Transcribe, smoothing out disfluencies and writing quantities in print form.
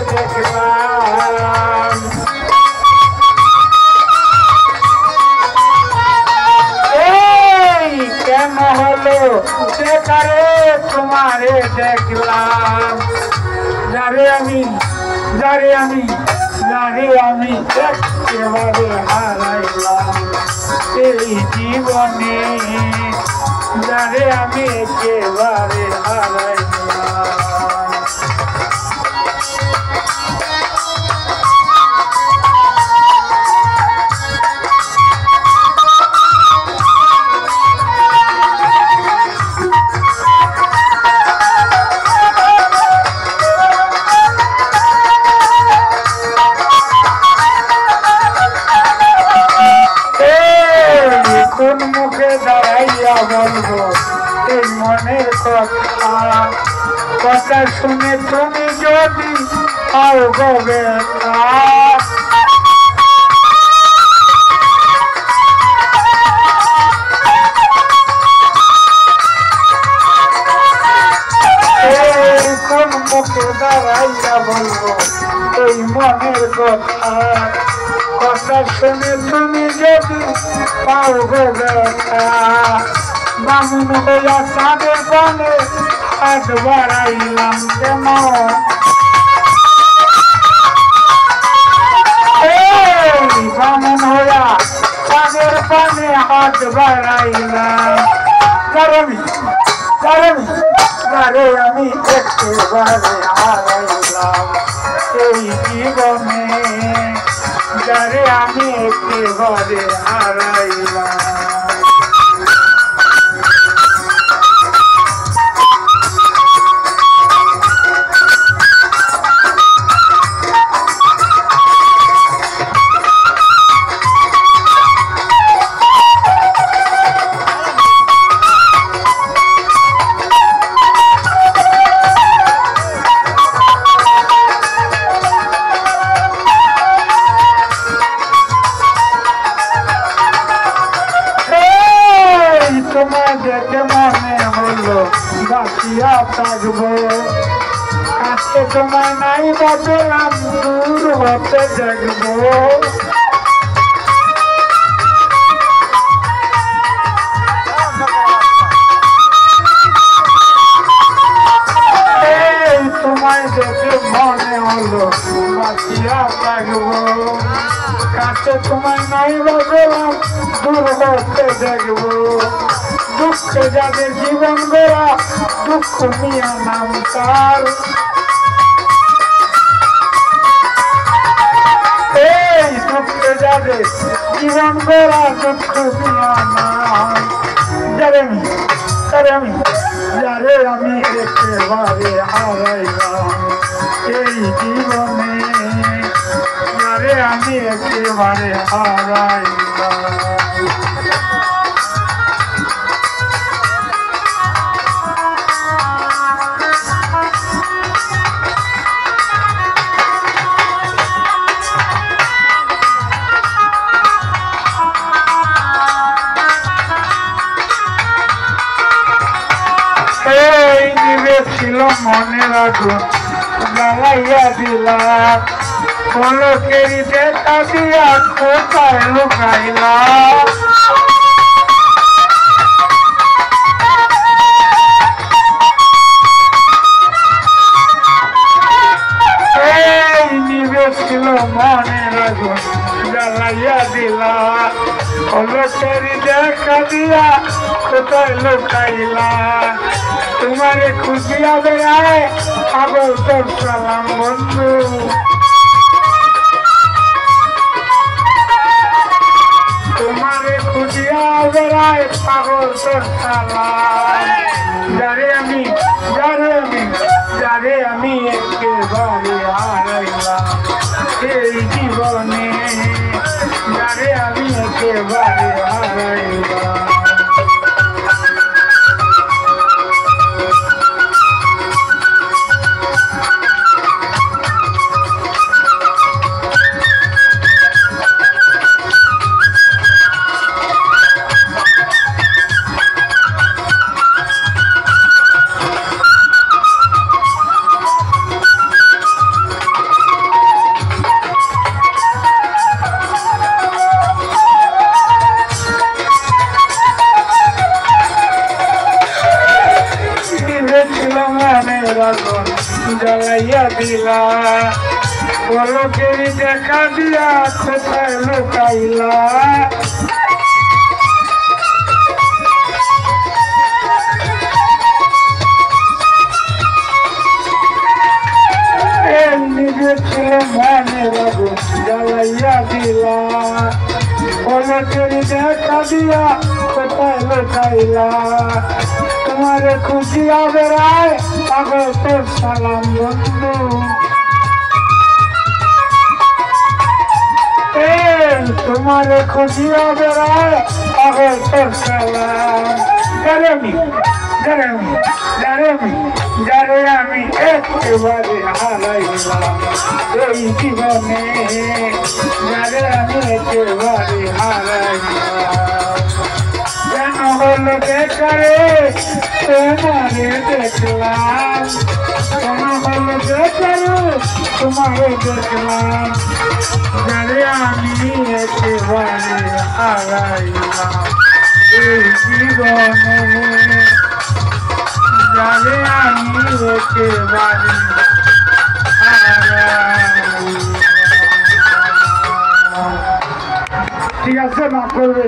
দেখলাম এই কেন হলো সেকারে তোমারে দেখলাম যারে আমি একেবারে হারাইলাম এই জীবনে যারে আমি একেবারে হারাইলাম কোন মুখে দাঁড়াইয়া বলবো এই মনের কথা শুনে তুমি যদি পাও গো ব্যথা কোন মুখে দাঁড়াইয়া বলবো এই মনের কথা শুনে তুমি যদি পাও গো ব্যথা বামুন হইয়া চাঁদের বনে হাত বাড়াইলাম কেন বামুন হইয়া চাঁদের বনে হাত বাড়াইলাম যারে আমি একেবারে হারাইলাম এই জীবনে যারে আমি একেবারে হারাইলাম তোমায় দেখে মনে হলো বাঁচিয়া থাকবো কাছে তোমায় নাই বাঁচলাম দূর হতে দেখবো তোমায় দেখে মনে হলো বাঁচিয়া থাকবো কাছে তোমায় নাই বাঁচলাম দূর হতে দেখবো দুঃখে যাদের জীবন গোড়া দুঃখ নিয়ে নাম তার এই দুঃখে যাদের জীবন গোড়া দুঃখ নিয়ে নাম যারে আমি একেবারে হারাইলাম এই জীবনে যারে আমি একেবারে হারাইলাম ছিল মনের আগুন জ্বালাইয়া দিলা পলকেরই দেখা দিয়া কোথায় লুকাইলা এই নিবে ছিল মনের আগুন জ্বালাইয়া দিলা পলকেরই দেখা দিয়া কোথায় লুকাইলা তোমারে খুঁজিয়া বেড়ায় পাগল তোর সালাম বন্ধু তোমারে খুঁজিয়া বেড়ায় পাগল তোর সালাম যারে আমি একেবারে হারাইলাম এই জীবনে যারে আমি একেবারে হারাইলাম জ্বালাইয়া দিলা পলকেরই দেখা দিয়া কোথায় লুকাইলা নিজে ছিল মনের আগুন জ্বালাইয়া দিলা পলকেরই দেখা দিয়া কোথায় লুকাইলা তোমারে খুশিয়া বেড়ায় পাগল তোর সালাম বন্ধু তোমারে খুশিয়া বেড়ায় পাগল তোর সালাম যারে আমি একেবারে হারাইলাম এই জীবনে যারে আমি একেবারে হারাইলাম কেন হলো বেকারে তোমারে দেখলাম কেন হলো বেকারে তোমারে দেখলাম যারে আমি একেবারে হারাইলাম এই জীবনে যারে আমি একেবারে ঠিক আছে না করবে